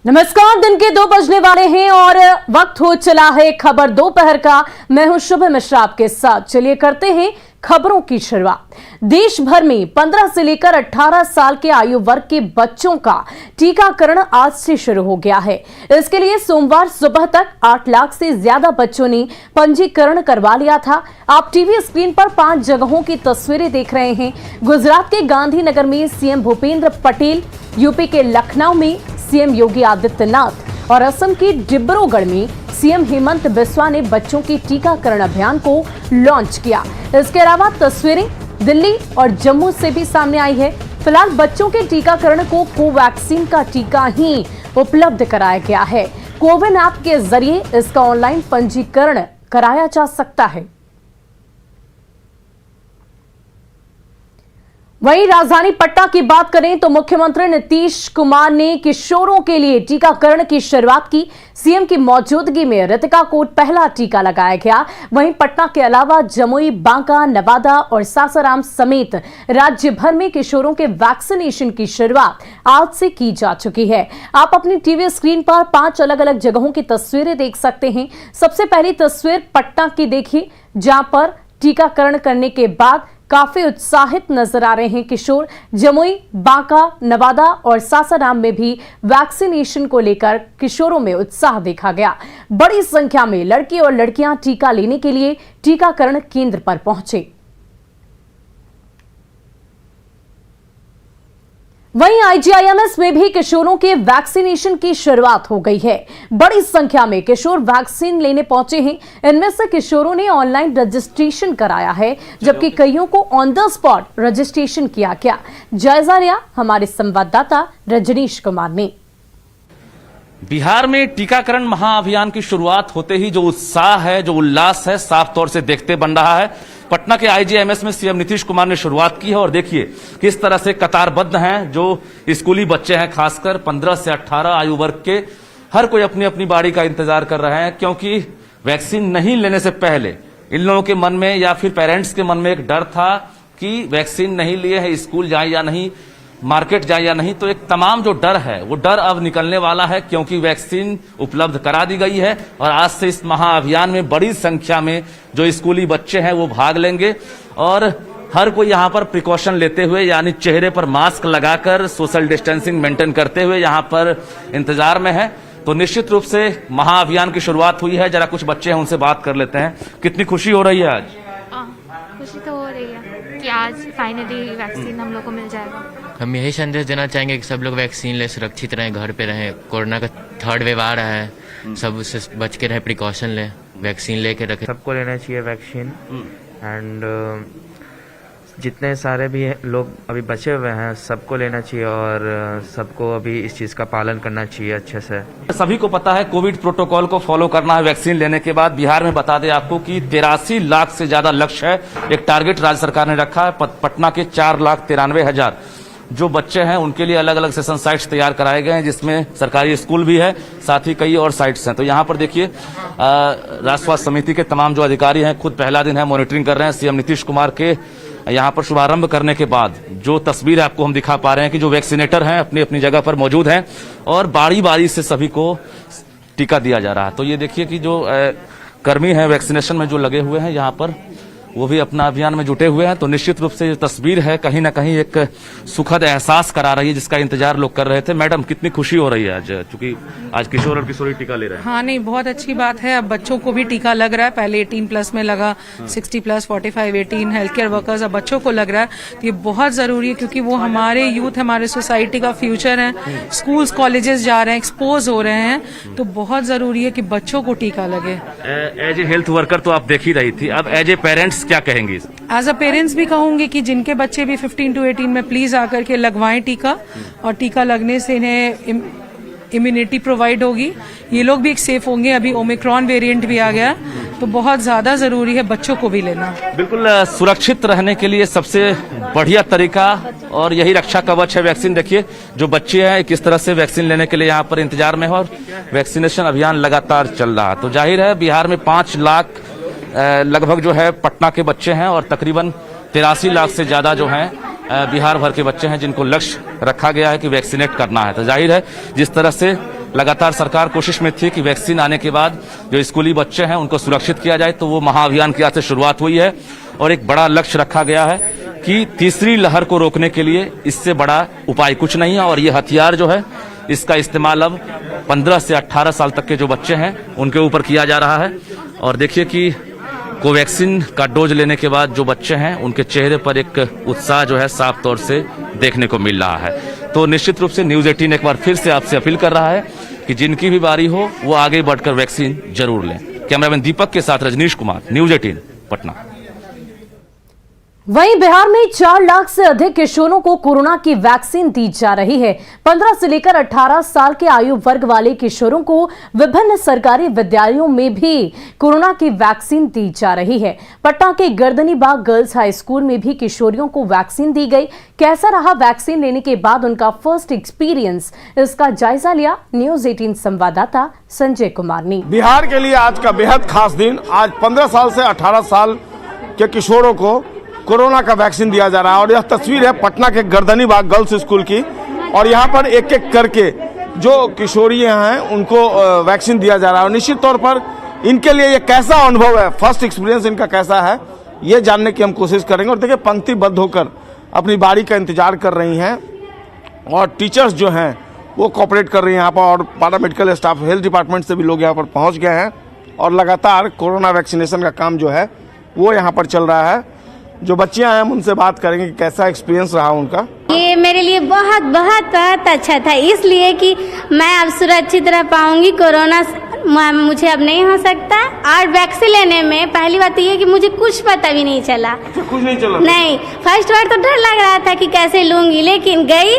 नमस्कार। दिन के 2 बजने वाले हैं और वक्त हो चला है खबर दोपहर का। मैं हूं शुभ मिश्रा आपके साथ। चलिए करते हैं खबरों की शुरुआत। देश भर में 15 से लेकर 18 साल के आयु वर्ग के बच्चों का टीकाकरण आज से शुरू हो गया है। इसके लिए सोमवार सुबह तक 8 लाख से ज्यादा बच्चों ने पंजीकरण करवा लिया था। आप टीवी स्क्रीन पर 5 जगहों की तस्वीरें देख रहे हैं। गुजरात के गांधीनगर में सीएम भूपेंद्र पटेल, यूपी के लखनऊ में सीएम योगी आदित्यनाथ और असम के डिब्रूगढ़ में सीएम हेमंत बिस्वा ने बच्चों के टीकाकरण अभियान को लॉन्च किया। इसके अलावा तस्वीरें दिल्ली और जम्मू से भी सामने आई है। फिलहाल बच्चों के टीकाकरण को कोवैक्सीन का टीका ही उपलब्ध कराया गया है। कोविन ऐप के जरिए इसका ऑनलाइन पंजीकरण कराया जा सकता है। वहीं राजधानी पटना की बात करें तो मुख्यमंत्री नीतीश कुमार ने किशोरों के लिए टीकाकरण की शुरुआत की। सीएम की मौजूदगी में रितिका को पहला टीका लगाया गया। वहीं पटना के अलावा जमुई, बांका, नवादा और सासाराम समेत राज्य भर में किशोरों के वैक्सीनेशन की शुरुआत आज से की जा चुकी है। आप अपनी टीवी स्क्रीन पर 5 अलग अलग जगहों की तस्वीरें देख सकते हैं। सबसे पहली तस्वीर पटना की देखिए, जहां पर टीकाकरण करने के बाद काफी उत्साहित नजर आ रहे हैं किशोर। जमुई, बांका, नवादा और सासाराम में भी वैक्सीनेशन को लेकर किशोरों में उत्साह देखा गया। बड़ी संख्या में लड़के और लड़कियां टीका लेने के लिए टीकाकरण केंद्र पर पहुंचे। वहीं आईजीआईएमएस में भी किशोरों के वैक्सीनेशन की शुरुआत हो गई है। बड़ी संख्या में किशोर वैक्सीन लेने पहुंचे हैं। इनमें से किशोरों ने ऑनलाइन रजिस्ट्रेशन कराया है, जबकि कईयों को ऑन द स्पॉट रजिस्ट्रेशन किया गया। जायजा लिया हमारे संवाददाता रजनीश कुमार ने। बिहार में टीकाकरण महाअभियान की शुरुआत होते ही जो उत्साह है, जो उल्लास है, साफ तौर से देखते बन रहा है। पटना के आईजीआईएमएस में सीएम नीतीश कुमार ने शुरुआत की है और देखिए किस तरह से कतारबद्ध हैं जो स्कूली बच्चे हैं, खासकर 15 से 18 आयु वर्ग के। हर कोई अपनी अपनी बारी का इंतजार कर रहे हैं, क्योंकि वैक्सीन नहीं लेने से पहले इन लोगों के मन में या फिर पेरेंट्स के मन में एक डर था कि वैक्सीन नहीं लिए है, स्कूल जाए या नहीं, मार्केट जाए या नहीं। तो एक तमाम जो डर है वो डर अब निकलने वाला है, क्योंकि वैक्सीन उपलब्ध करा दी गई है और आज से इस महाअभियान में बड़ी संख्या में जो स्कूली बच्चे हैं वो भाग लेंगे। और हर कोई यहाँ पर प्रिकॉशन लेते हुए, यानी चेहरे पर मास्क लगाकर सोशल डिस्टेंसिंग मेंटेन करते हुए यहाँ पर इंतजार में है। तो निश्चित रूप से महाअभियान की शुरुआत हुई है। जरा कुछ बच्चे हैं, उनसे बात कर लेते हैं। कितनी खुशी हो रही है आज? खुशी तो हो रही है कि आज फाइनली वैक्सीन हम लोग को मिल जाएगा। हम यही संदेश देना चाहेंगे कि सब लोग वैक्सीन ले, सुरक्षित रहें, घर पे रहें। कोरोना का 3rd वेव आ रहा है, सब उससे बच के रहें, प्रिकॉशन लें, वैक्सीन लेके रखें। सबको लेना चाहिए वैक्सीन। एंड जितने सारे भी लोग अभी बचे हुए हैं सबको लेना चाहिए और सबको अभी इस चीज का पालन करना चाहिए अच्छे से। सभी को पता है कोविड प्रोटोकॉल को फॉलो करना है वैक्सीन लेने के बाद। बिहार में बता दें आपको कि 83 लाख से ज्यादा लक्ष्य है, एक टारगेट राज्य सरकार ने रखा है। पटना के 4,93,000 जो बच्चे हैं उनके लिए अलग अलग सेशन साइट्स तैयार कराए गए हैं, जिसमें सरकारी स्कूल भी है, साथ ही कई और साइट्स हैं। तो यहाँ पर देखिए राष्ट्र स्वास्थ्य समिति के तमाम जो अधिकारी हैं खुद पहला दिन है मॉनिटरिंग कर रहे हैं। सीएम नीतीश कुमार के यहाँ पर शुभारंभ करने के बाद जो तस्वीर आपको हम दिखा पा रहे हैं कि जो वैक्सीनेटर हैं अपनी अपनी जगह पर मौजूद हैं और बारी बारी से सभी को टीका दिया जा रहा है। तो ये देखिए कि जो कर्मी हैं वैक्सीनेशन में जो लगे हुए हैं यहाँ पर, वो भी अपना अभियान में जुटे हुए हैं। तो निश्चित रूप से ये तस्वीर है कहीं ना कहीं एक सुखद एहसास करा रही है, जिसका इंतजार लोग कर रहे थे। मैडम, कितनी खुशी हो रही है आज, क्योंकि आज किशोर और किशोरी टीका ले रहे हैं? हाँ, नहीं, बहुत अच्छी बात है। अब बच्चों को भी टीका लग रहा है। पहले 18+ में लगा, 60+, 45, 18 हेल्थ केयर वर्कर्स, अब बच्चों को लग रहा है। तो ये बहुत जरूरी है, क्योंकि वो हमारे यूथ, हमारे सोसाइटी का फ्यूचर है। स्कूल्स कॉलेजेस जा रहे हैं, एक्सपोज हो रहे हैं, तो बहुत जरूरी है कि बच्चों को टीका लगे। एज ए हेल्थ वर्कर तो आप देख ही रही थी, अब एज ए पेरेंट्स क्या कहेंगी? एज अ पेरेंट्स भी कहूंगी कि जिनके बच्चे भी 15 to 18 में प्लीज आकर के लगवाएं टीका, और टीका लगने से इन्हें इम्यूनिटी प्रोवाइड होगी, ये लोग भी एक सेफ होंगे। अभी ओमिक्रॉन वेरिएंट भी आ गया, तो बहुत ज्यादा जरूरी है बच्चों को भी लेना। बिल्कुल, सुरक्षित रहने के लिए सबसे बढ़िया तरीका और यही रक्षा कवच है वैक्सीन। देखिए जो बच्चे हैं किस तरह से वैक्सीन लेने के लिए यहाँ पर इंतजार में है और वैक्सीनेशन अभियान लगातार चल रहा है। तो जाहिर है बिहार में 5 लाख लगभग जो है पटना के बच्चे हैं और तकरीबन 83 लाख से ज्यादा जो हैं बिहार भर के बच्चे हैं जिनको लक्ष्य रखा गया है कि वैक्सीनेट करना है। तो जाहिर है जिस तरह से लगातार सरकार कोशिश में थी कि वैक्सीन आने के बाद जो स्कूली बच्चे हैं उनको सुरक्षित किया जाए, तो वो महाअभियान की आज से शुरुआत हुई है और एक बड़ा लक्ष्य रखा गया है कि तीसरी लहर को रोकने के लिए इससे बड़ा उपाय कुछ नहीं है। और ये हथियार जो है इसका इस्तेमाल अब 15 से 18 साल तक के जो बच्चे हैं उनके ऊपर किया जा रहा है। और देखिए कि कोवैक्सीन का डोज लेने के बाद जो बच्चे हैं उनके चेहरे पर एक उत्साह जो है साफ तौर से देखने को मिल रहा है। तो निश्चित रूप से न्यूज़ 18 एक बार फिर से आपसे अपील कर रहा है कि जिनकी भी बारी हो वो आगे बढ़कर वैक्सीन जरूर लें। कैमरामैन दीपक के साथ रजनीश कुमार, न्यूज़ 18 पटना। वहीं बिहार में 4 लाख से अधिक किशोरों को कोरोना की वैक्सीन दी जा रही है। 15 से लेकर 18 साल के आयु वर्ग वाले किशोरों को विभिन्न सरकारी विद्यालयों में भी कोरोना की वैक्सीन दी जा रही है। पटना के गर्दनी बाग गर्ल्स हाई स्कूल में भी किशोरियों को वैक्सीन दी गई। कैसा रहा वैक्सीन लेने के बाद उनका फर्स्ट एक्सपीरियंस, इसका जायजा लिया न्यूज़ 18 संवाददाता संजय कुमार ने। बिहार के लिए आज का बेहद खास दिन। आज 15 साल से 18 साल के किशोरों को कोरोना का वैक्सीन दिया जा रहा है और यह तस्वीर है पटना के गर्दनी बाग गर्ल्स स्कूल की। और यहाँ पर एक एक करके जो किशोरियाँ हैं उनको वैक्सीन दिया जा रहा है और निश्चित तौर पर इनके लिए ये कैसा अनुभव है, फर्स्ट एक्सपीरियंस इनका कैसा है, ये जानने की हम कोशिश करेंगे। और देखिए पंक्तिबद्ध होकर अपनी बारी का इंतजार कर रही हैं और टीचर्स जो हैं वो कोऑपरेट कर रही हैं यहाँ पर, और पारा मेडिकल स्टाफ, हेल्थ डिपार्टमेंट से भी लोग यहाँ पर पहुँच गए हैं और लगातार कोरोना वैक्सीनेशन का काम जो है वो यहाँ पर चल रहा है। जो बच्चियां हैं हम उनसे बात करेंगे कि कैसा एक्सपीरियंस रहा उनका। ये मेरे लिए बहुत बहुत बहुत अच्छा था, इसलिए कि मैं अब सुरक्षित रह पाऊंगी, कोरोना मुझे अब नहीं हो सकता। और वैक्सीन लेने में पहली बात ये कि मुझे कुछ पता भी नहीं चला। कुछ नहीं चला? नहीं, फर्स्ट बार तो डर लग रहा था कि कैसे लूंगी, लेकिन गई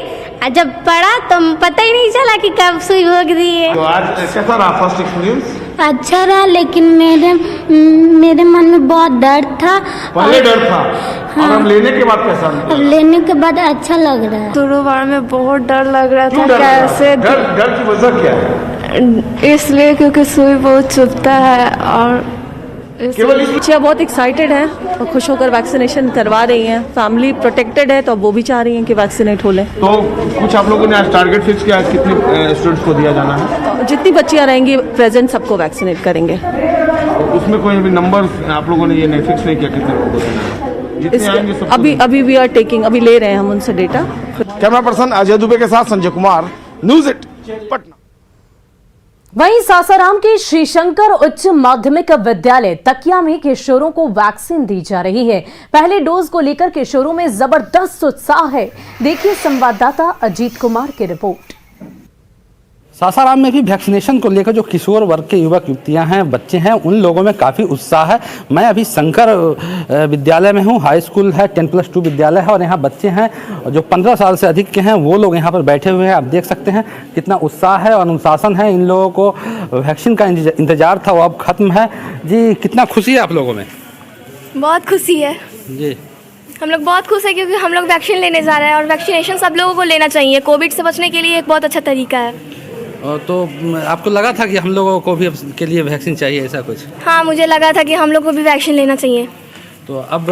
जब पड़ा तो पता ही नहीं चला कि कब सुई भोग दी है। तो आज कैसा रहा फर्स्ट एक्सपीरियंस? अच्छा रहा, लेकिन मेरे मन में बहुत डर था। पहले डर था। हाँ। और अब लेने के बाद कैसा? लेने के बाद अच्छा लग रहा है। शुरू बार में बहुत डर लग रहा था। कैसे डर की वजह क्या है? इसलिए क्योंकि सुई बहुत चुभता है और बच्चियाँ बहुत एक्साइटेड हैं और खुश होकर वैक्सीनेशन करवा रही हैं। फैमिली प्रोटेक्टेड है तो वो भी चाह रही हैं कि वैक्सीनेट हो लें। तो कुछ आप लोगों ने आज टारगेट फिक्स किया, कितने स्टूडेंट्स को दिया जाना है? जितनी बच्चियाँ रहेंगी प्रेजेंट सबको वैक्सीनेट करेंगे। उसमें कोई अभी नंबर आप लोगों ने ये नहीं फिक्स नहीं किया कितने लोगों को देना है? जितने आएंगे सबको अभी वी आर टेकिंग, अभी ले रहे हैं हम उनसे data. Camera person Ajay Dubey के साथ संजय कुमार, न्यूज़ 18 पटना। वहीं सासाराम के श्री शंकर उच्च माध्यमिक विद्यालय तकिया में किशोरों को वैक्सीन दी जा रही है। पहले डोज को लेकर किशोरों में जबरदस्त उत्साह है। देखिए संवाददाता अजीत कुमार की रिपोर्ट। सासाराम में भी वैक्सीनेशन को लेकर जो किशोर वर्ग के युवक युवतियां हैं, बच्चे हैं, उन लोगों में काफ़ी उत्साह है। मैं अभी शंकर विद्यालय में हूं, हाई स्कूल है, 10+2 विद्यालय है और यहाँ बच्चे हैं जो 15 साल से अधिक के हैं, वो लोग यहाँ पर बैठे हुए हैं। आप देख सकते हैं कितना उत्साह है और अनुशासन है। इन लोगों को वैक्सीन का इंतजार था, वो अब खत्म है। जी, कितना खुशी है आप लोगों में? बहुत खुशी है जी, हम लोग बहुत खुश है क्योंकि हम लोग वैक्सीन लेने जा रहे हैं और वैक्सीनेशन सब लोगों को लेना चाहिए। कोविड से बचने के लिए एक बहुत अच्छा तरीका है। तो आपको लगा था कि हम लोगों को भी के लिए वैक्सीन चाहिए, ऐसा कुछ? हाँ, मुझे लगा था कि हम लोग को भी वैक्सीन लेना चाहिए। तो अब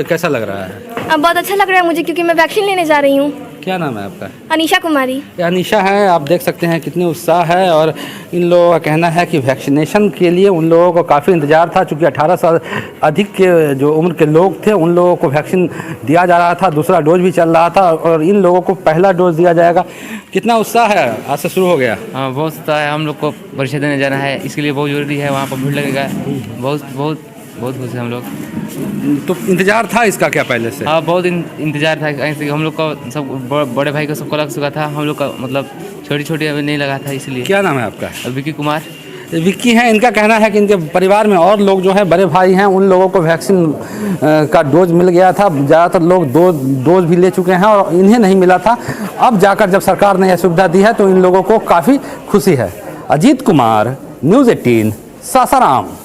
कैसा लग रहा है? अब बहुत अच्छा लग रहा है मुझे क्योंकि मैं वैक्सीन लेने जा रही हूँ। क्या नाम है आपका? अनीशा कुमारी। ये अनीशा है। आप देख सकते हैं कितने उत्साह है और इन लोगों का कहना है कि वैक्सीनेशन के लिए उन लोगों को काफ़ी इंतजार था, चूँकि 18 साल अधिक के जो उम्र के लोग थे उन लोगों को वैक्सीन दिया जा रहा था, दूसरा डोज भी चल रहा था और इन लोगों को पहला डोज दिया जाएगा। कितना उत्साह है? आज से शुरू हो गया। हाँ, बहुत उत्साह है। हम लोग को परीक्षा देने जाना है, इसके लिए बहुत ज़रूरी है। वहाँ पर भीड़ लगेगा। बहुत खुश है हम लोग। तो इंतजार था इसका क्या पहले से? हाँ, बहुत इंतजार था। ऐसे हम लोग को सब बड़े भाई को सबको लग चुका था, हम लोग का मतलब छोटी अभी नहीं लगा था, इसलिए। क्या नाम है आपका? विक्की कुमार। विक्की हैं। इनका कहना है कि इनके परिवार में और लोग जो हैं, बड़े भाई हैं, उन लोगों को वैक्सीन का डोज मिल गया था। ज़्यादातर लोग डोज भी ले चुके हैं और इन्हें नहीं मिला था। अब जाकर जब सरकार ने यह सुविधा दी है तो इन लोगों को काफ़ी खुशी है। अजीत कुमार, न्यूज़ 18 सासाराम।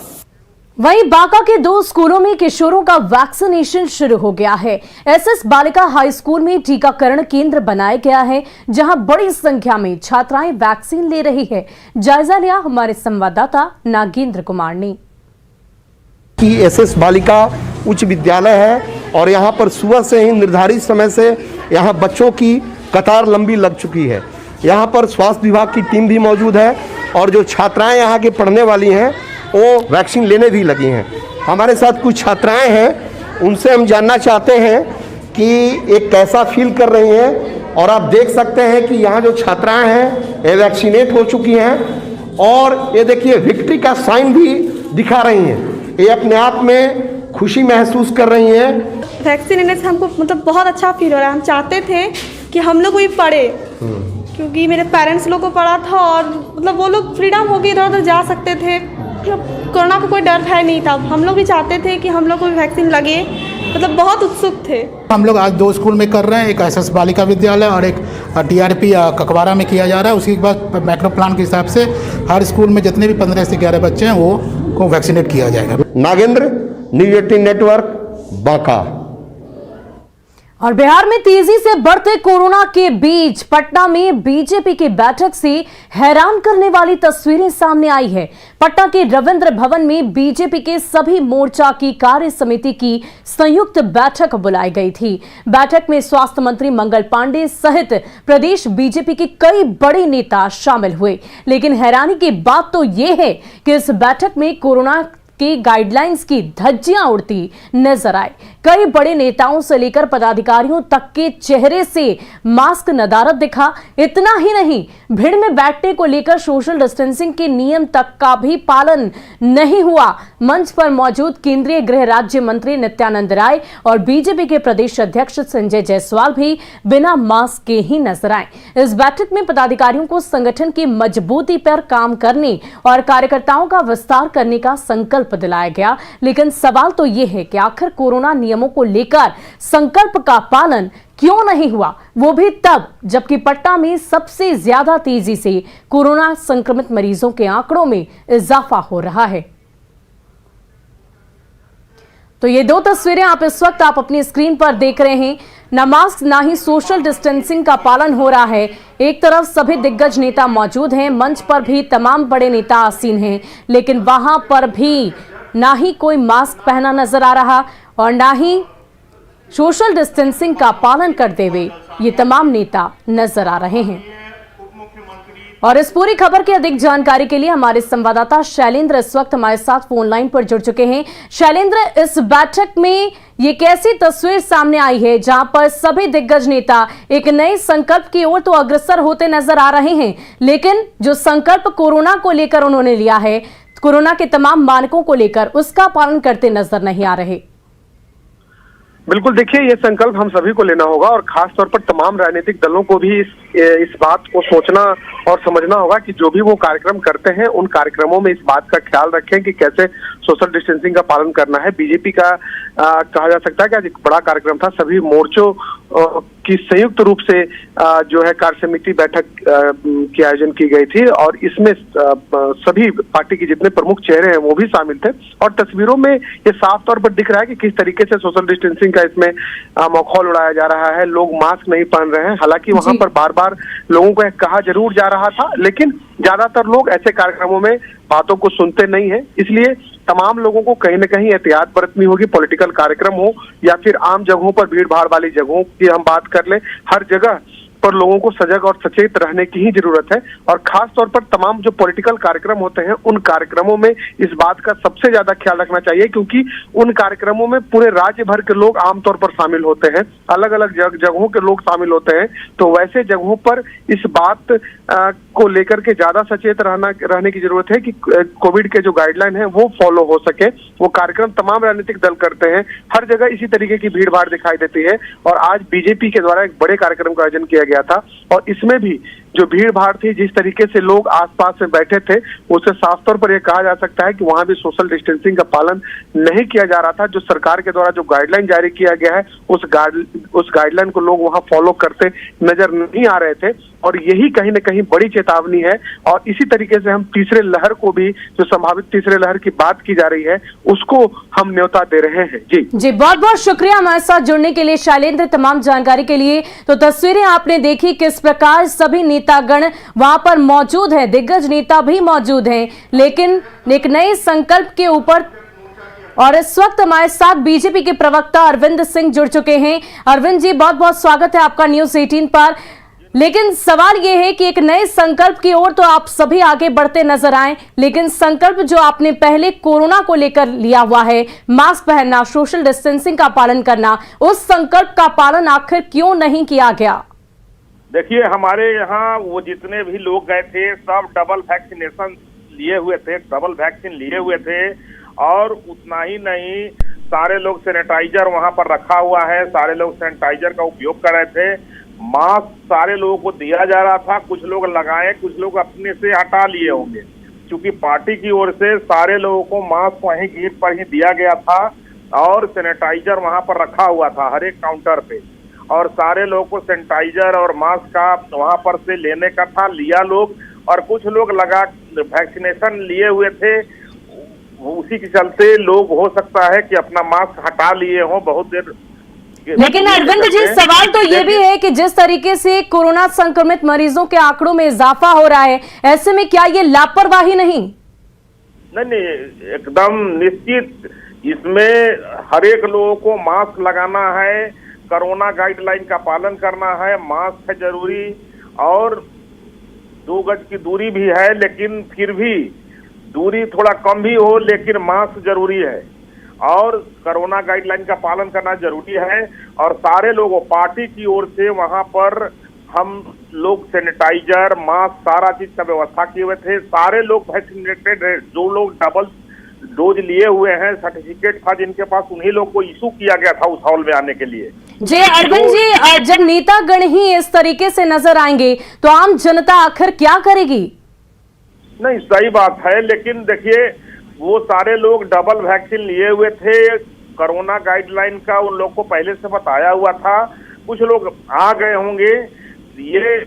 वहीं बांका के 2 स्कूलों में किशोरों का वैक्सीनेशन शुरू हो गया है। एसएस बालिका हाई स्कूल में टीकाकरण केंद्र बनाया गया है, जहां बड़ी संख्या में छात्राएं वैक्सीन ले रही है। जायजा लिया हमारे संवाददाता नागेंद्र कुमार ने। एसएस बालिका उच्च विद्यालय है और यहाँ पर सुबह से ही निर्धारित समय से यहाँ बच्चों की कतार लंबी लग चुकी है। यहाँ पर स्वास्थ्य विभाग की टीम भी मौजूद है और जो छात्राएं यहाँ की पढ़ने वाली हैं वो वैक्सीन लेने भी लगी हैं। हमारे साथ कुछ छात्राएं हैं, उनसे हम जानना चाहते हैं कि ये कैसा फील कर रही हैं। और आप देख सकते हैं कि यहाँ जो छात्राएं हैं ये वैक्सीनेट हो चुकी हैं और ये देखिए विक्ट्री का साइन भी दिखा रही हैं। ये अपने आप में खुशी महसूस कर रही हैं। वैक्सीन लेने से हमको मतलब बहुत अच्छा फील हो रहा है। हम चाहते थे कि हम लोग भी पढ़े, क्योंकि मेरे पेरेंट्स लोग को पढ़ा था और मतलब वो लोग फ्रीडम होगी इधर उधर जा सकते थे, कोरोना का कोई डर है नहीं था। हम लोग भी चाहते थे कि हम लोग को भी वैक्सीन लगे, मतलब बहुत उत्सुक थे। हम लोग आज 2 स्कूल में कर रहे हैं, एक एसएस बालिका विद्यालय और एक टीआरपी ककवारा में किया जा रहा है। उसके बाद मैक्रो प्लान के हिसाब से हर स्कूल में जितने भी 15 से 11 बच्चे हैं वो को वैक्सीनेट किया जाएगा। Nagendra, news 18 network, Banka. और बिहार में तेजी से बढ़ते कोरोना के बीच पटना में बीजेपी की बैठक से हैरान करने वाली तस्वीरें सामने आई है। पटना के रविंद्र भवन में बीजेपी के सभी मोर्चा की कार्य समिति की संयुक्त बैठक बुलाई गई थी। बैठक में स्वास्थ्य मंत्री मंगल पांडे सहित प्रदेश बीजेपी के कई बड़े नेता शामिल हुए। लेकिन हैरानी की बात तो यह है कि इस बैठक में कोरोना के गाइडलाइंस की धज्जियां उड़ती नजर आए। कई बड़े नेताओं से लेकर पदाधिकारियों तक के चेहरे से मास्क नदारद दिखा। इतना ही नहीं, भीड़ में बैठने को लेकर सोशल डिस्टेंसिंग के नियम तक का भी पालन नहीं हुआ। मंच पर मौजूद केंद्रीय गृह राज्य मंत्री नित्यानंद राय और बीजेपी के प्रदेश अध्यक्ष संजय जायसवाल भी बिना मास्क के ही नजर आए। इस बैठक में पदाधिकारियों को संगठन की मजबूती पर काम करने और कार्यकर्ताओं का विस्तार करने का संकल्प दिलाया गया। लेकिन सवाल तो यह है कि आखिर कोरोना नियमों को लेकर संकल्प का पालन क्यों नहीं हुआ, वो भी तब जबकि पटना में सबसे ज्यादा तेजी से कोरोना संक्रमित मरीजों के आंकड़ों में इजाफा हो रहा है। तो ये 2 तस्वीरें आप इस वक्त अपनी स्क्रीन पर देख रहे हैं। ना मास्क ना ही सोशल डिस्टेंसिंग का पालन हो रहा है। एक तरफ सभी दिग्गज नेता मौजूद हैं, मंच पर भी तमाम बड़े नेता आसीन हैं, लेकिन वहां पर भी ना ही कोई मास्क पहना नजर आ रहा और ना ही सोशल डिस्टेंसिंग का पालन करते हुए ये तमाम नेता नजर आ रहे हैं। और इस पूरी खबर की अधिक जानकारी के लिए हमारे संवाददाता शैलेंद्र इस वक्त हमारे साथ फोन लाइन पर जुड़ चुके हैं। शैलेंद्र, इस बैठक में ये कैसी तस्वीर सामने आई है जहां पर सभी दिग्गज नेता एक नए संकल्प की ओर तो अग्रसर होते नजर आ रहे हैं, लेकिन जो संकल्प कोरोना को लेकर उन्होंने लिया है, कोरोना के तमाम मानकों को लेकर उसका पालन करते नजर नहीं आ रहे? बिल्कुल, देखिए ये संकल्प हम सभी को लेना होगा और खास तौर पर तमाम राजनीतिक दलों को भी इस बात को सोचना और समझना होगा कि जो भी वो कार्यक्रम करते हैं उन कार्यक्रमों में इस बात का ख्याल रखें कि कैसे सोशल डिस्टेंसिंग का पालन करना है। बीजेपी का कहा जा सकता है कि आज एक बड़ा कार्यक्रम था, सभी मोर्चों की संयुक्त रूप से जो है कार्य समिति बैठक की आयोजन की गई थी और इसमें सभी पार्टी के जितने प्रमुख चेहरे हैं वो भी शामिल थे और तस्वीरों में ये साफ तौर पर दिख रहा है कि किस तरीके से सोशल डिस्टेंसिंग का इसमें मखौल उड़ाया जा रहा है। लोग मास्क नहीं पहन रहे हैं, हालांकि वहां पर बार बार लोगों को कहा जरूर जा रहा था, लेकिन ज्यादातर लोग ऐसे कार्यक्रमों में बातों को सुनते नहीं है। इसलिए तमाम लोगों को कहीं न कहीं एहतियात बरतनी होगी, पॉलिटिकल कार्यक्रम हो या फिर आम जगहों पर, भीड़ भाड़ वाली जगहों की हम बात कर ले, हर जगह पर लोगों को सजग और सचेत रहने की ही जरूरत है। और खास तौर पर तमाम जो पॉलिटिकल कार्यक्रम होते हैं उन कार्यक्रमों में इस बात का सबसे ज्यादा ख्याल रखना चाहिए, क्योंकि उन कार्यक्रमों में पूरे राज्य भर के लोग आमतौर पर शामिल होते हैं, अलग अलग जगहों के लोग शामिल होते हैं। तो वैसे जगहों पर इस बात को लेकर के ज्यादा सचेत रहने की जरूरत है कि कोविड के जो गाइडलाइन है वो फॉलो हो सके। वो कार्यक्रम तमाम राजनीतिक दल करते हैं, हर जगह इसी तरीके की भीड़ भाड़ दिखाई देती है और आज बीजेपी के द्वारा एक बड़े कार्यक्रम का आयोजन किया गया था और इसमें भी जो भीड़ भाड़ थी, जिस तरीके से लोग आसपास में बैठे थे, उससे साफ तौर पर यह कहा जा सकता है कि वहां भी सोशल डिस्टेंसिंग का पालन नहीं किया जा रहा था। जो सरकार के द्वारा जो गाइडलाइन जारी किया गया है उस गाइडलाइन को लोग वहां फॉलो करते नजर नहीं आ रहे थे और यही कहीं न कहीं बड़ी चेतावनी है। और इसी तरीके से हम तीसरे लहर को भी, जो संभावित तीसरे लहर की बात की जा रही है, उसको हम न्योता दे रहे हैं। जी बहुत बहुत शुक्रिया हमारे साथ जुड़ने के लिए शैलेंद्र, तमाम जानकारी के लिए। तो तस्वीरें आपने देखी किस प्रकार सभी नेतागण वहां पर मौजूद हैं, दिग्गज नेता भी मौजूद हैं, लेकिन एक नए संकल्प के ऊपर। और इस वक्त हमारे साथ बीजेपी के प्रवक्ता अरविंद सिंह जुड़ चुके हैं। अरविंद जी, बहुत बहुत स्वागत है आपका न्यूज़ 18 पर। लेकिन सवाल यह है कि एक नए संकल्प की ओर तो आप सभी आगे बढ़ते नजर आए, लेकिन संकल्प जो आपने पहले कोरोना को लेकर लिया हुआ है, मास्क पहनना, सोशल डिस्टेंसिंग का पालन करना, उस संकल्प का पालन आखिर क्यों नहीं किया गया? देखिए, हमारे यहाँ वो जितने भी लोग गए थे सब डबल वैक्सीनेशन लिए हुए थे, डबल वैक्सीन लिए हुए थे। और उतना ही नहीं, सारे लोग सैनिटाइजर वहां पर रखा हुआ है, सारे लोग सैनिटाइजर का उपयोग कर रहे थे। मास्क सारे लोगों को दिया जा रहा था, कुछ लोग लगाए, कुछ लोग अपने से हटा लिए होंगे, क्योंकि पार्टी की ओर से सारे लोगों को मास्क वहीं गेट पर ही दिया गया था और सैनिटाइजर वहां पर रखा हुआ था हर एक काउंटर पे। और सारे लोगों को सैनिटाइजर और मास्क का वहां पर से लेने का था, लिया लोग। और कुछ लोग लगा वैक्सीनेशन लिए हुए थे, उसी के चलते लोग हो सकता है कि अपना मास्क हटा लिए हों बहुत देर। लेकिन अरविंद जी, सवाल तो ये भी है कि जिस तरीके से कोरोना संक्रमित मरीजों के आंकड़ों में इजाफा हो रहा है, ऐसे में क्या ये लापरवाही नहीं? नहीं, एकदम निश्चित इसमें हर एक लोगों को मास्क लगाना है, कोरोना गाइडलाइन का पालन करना है, मास्क है जरूरी और 2 गज की दूरी भी है, लेकिन फिर भी दूरी थोड़ा कम भी हो, लेकिन मास्क जरूरी है और कोरोना गाइडलाइन का पालन करना जरूरी है। और सारे लोगों, पार्टी की ओर से वहां पर हम लोग सैनिटाइजर, मास्क, सारा चीज का व्यवस्था किए हुए थे। सारे लोग वैक्सीनेटेड है, जो लोग डबल डोज लिए हुए हैं, सर्टिफिकेट था जिनके पास, उन्हीं लोग को इशू किया गया था उस हॉल में आने के लिए। जी अरविंद जी, जब नेतागण ही इस तरीके से नजर आएंगे तो आम जनता आखिर क्या करेगी? नहीं, सही बात है, लेकिन देखिए वो सारे लोग डबल वैक्सीन लिए हुए थे, कोरोना गाइडलाइन का उन लोग को पहले से बताया हुआ था। कुछ लोग आ गए होंगे, ये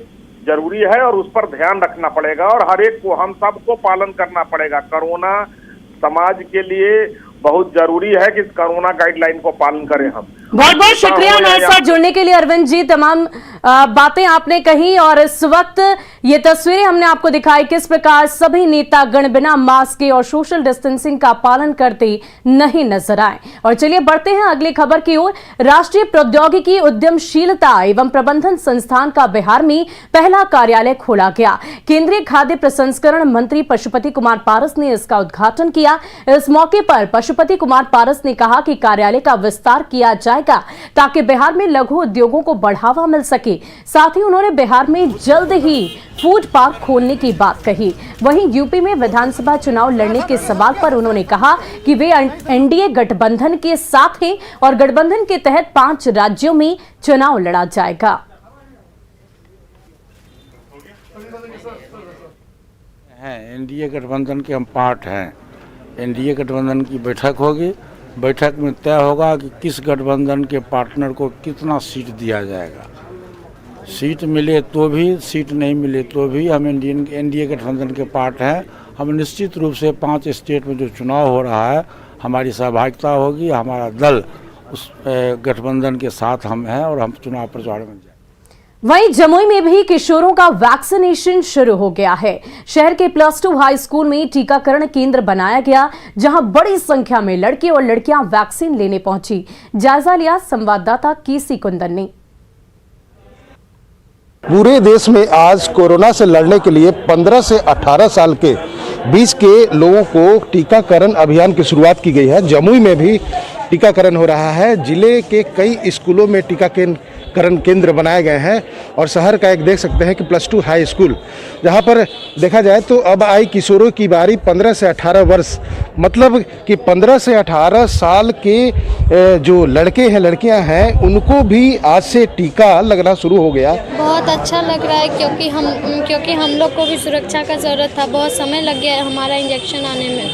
जरूरी है और उस पर ध्यान रखना पड़ेगा और हर एक को, हम सबको पालन करना पड़ेगा। कोरोना समाज के लिए बहुत जरूरी है कि कोरोना गाइडलाइन को पालन करें हम। बहुत बहुत शुक्रिया हमारे साथ जुड़ने के लिए अरविंद जी। तमाम बातें आपने कही और इस वक्त ये तस्वीरें हमने आपको दिखाई किस प्रकार सभी नेतागण बिना मास्क के और सोशल डिस्टेंसिंग का पालन करते नहीं नजर आए। और चलिए बढ़ते हैं अगली खबर की ओर। राष्ट्रीय प्रौद्योगिकी उद्यमशीलता एवं प्रबंधन संस्थान का बिहार में पहला कार्यालय खोला गया। केंद्रीय खाद्य प्रसंस्करण मंत्री पशुपति कुमार पारस ने इसका उद्घाटन किया। इस मौके पर पशुपति कुमार पारस ने कहा कि कार्यालय का विस्तार किया जाएगा ताकि बिहार में लघु उद्योगों को बढ़ावा मिल सके। साथ ही उन्होंने बिहार में जल्द ही फूड पार्क खोलने की बात कही। वहीं यूपी में विधानसभा चुनाव लड़ने के सवाल पर उन्होंने कहा कि वे एनडीए गठबंधन के साथ हैं और गठबंधन के तहत 5 राज्यों में चुनाव लड़ा जाएगा। एनडीए गठबंधन के हम पार्ट हैं। एनडीए गठबंधन की बैठक होगी, बैठक में तय होगा कि किस गठबंधन के पार्टनर को कितना सीट दिया जाएगा। सीट मिले तो भी, सीट नहीं मिले तो भी हम एनडीए गठबंधन के पार्ट हैं। हम निश्चित रूप से 5 स्टेट में जो चुनाव हो रहा है, हमारी सहभागिता होगी, हमारा दल उस गठबंधन के साथ हम हैं और हम चुनाव प्रचार में जाएंगे। वहीं जमुई में भी किशोरों का वैक्सीनेशन शुरू हो गया है। शहर के +2 हाई स्कूल में टीकाकरण केंद्र बनाया गया, जहां बड़ी संख्या में लड़के और लड़कियां वैक्सीन लेने पहुंची। जायजा लिया संवाददाता केसी कुंदन ने। पूरे देश में आज कोरोना से लड़ने के लिए 15 से 18 साल के बीच के लोगों को टीकाकरण अभियान की शुरुआत की गई है। जमुई में भी टीकाकरण हो रहा है। जिले के कई स्कूलों में टीकाकरण केंद्र बनाए गए हैं और शहर का एक देख सकते हैं कि +2 हाई स्कूल, जहां पर देखा जाए तो अब आई किशोरों की बारी 15 से 18 वर्ष, मतलब कि 15 से 18 साल के जो लड़के हैं, लड़कियां हैं, उनको भी आज से टीका लगना शुरू हो गया। बहुत अच्छा लग रहा है क्योंकि हम लोग को भी सुरक्षा का ज़रूरत था। बहुत समय लग गया है हमारा इंजेक्शन आने में,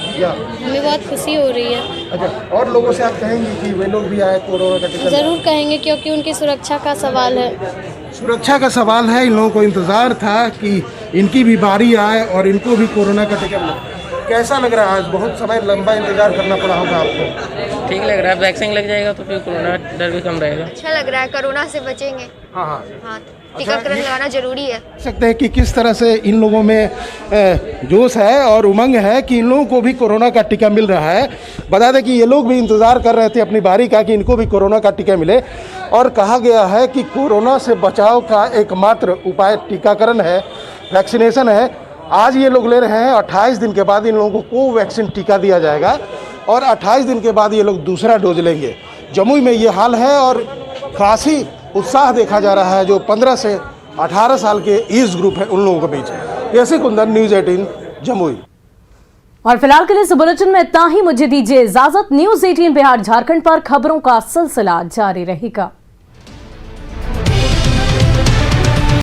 हमें बहुत खुशी हो रही है। अच्छा, और लोगों से आप कहेंगे कि वे लोग भी आए कोरोना का टीका? ज़रूर कहेंगे क्योंकि उनकी सुरक्षा का सवाल है। सुरक्षा का सवाल है। इन लोगों को इंतज़ार था कि इनकी भी बारी आए और इनको भी कोरोना का टीका मिले। कैसा लग रहा है? आज बहुत समय लंबा इंतजार करना पड़ा होगा आपको। ठीक लग रहा है, वैक्सीन लग जाएगा तो फिर कोरोना डर भी कम रहेगा। अच्छा लग रहा है, कोरोना से बचेंगे। हाँ हाँ हाँ, टीकाकरण लगाना जरूरी है। सकते हैं कि किस तरह से इन लोगों में जोश है और उमंग है कि इन लोगों को भी कोरोना का टीका मिल रहा है। बता दें कि ये लोग भी इंतज़ार कर रहे थे अपनी बारी का कि इनको भी कोरोना का टीका मिले, और कहा गया है कि कोरोना से बचाव का एकमात्र उपाय टीकाकरण है, वैक्सीनेशन है। आज ये लोग ले रहे हैं, 28 दिन के बाद इन लोगों को कोवैक्सीन टीका दिया जाएगा और 28 दिन के बाद ये लोग दूसरा डोज लेंगे। जमुई में ये हाल है और खासी उत्साह देखा जा रहा है जो 15 से 18 साल के एज ग्रुप है उन लोगों के बीच। ऐसे कुंदन, न्यूज़ 18 जमुई। और फिलहाल के लिए इस बुलेटिन में इतना ही। मुझे दीजिए इजाजत। न्यूज़ 18 बिहार झारखंड पर खबरों का सिलसिला जारी रहेगा।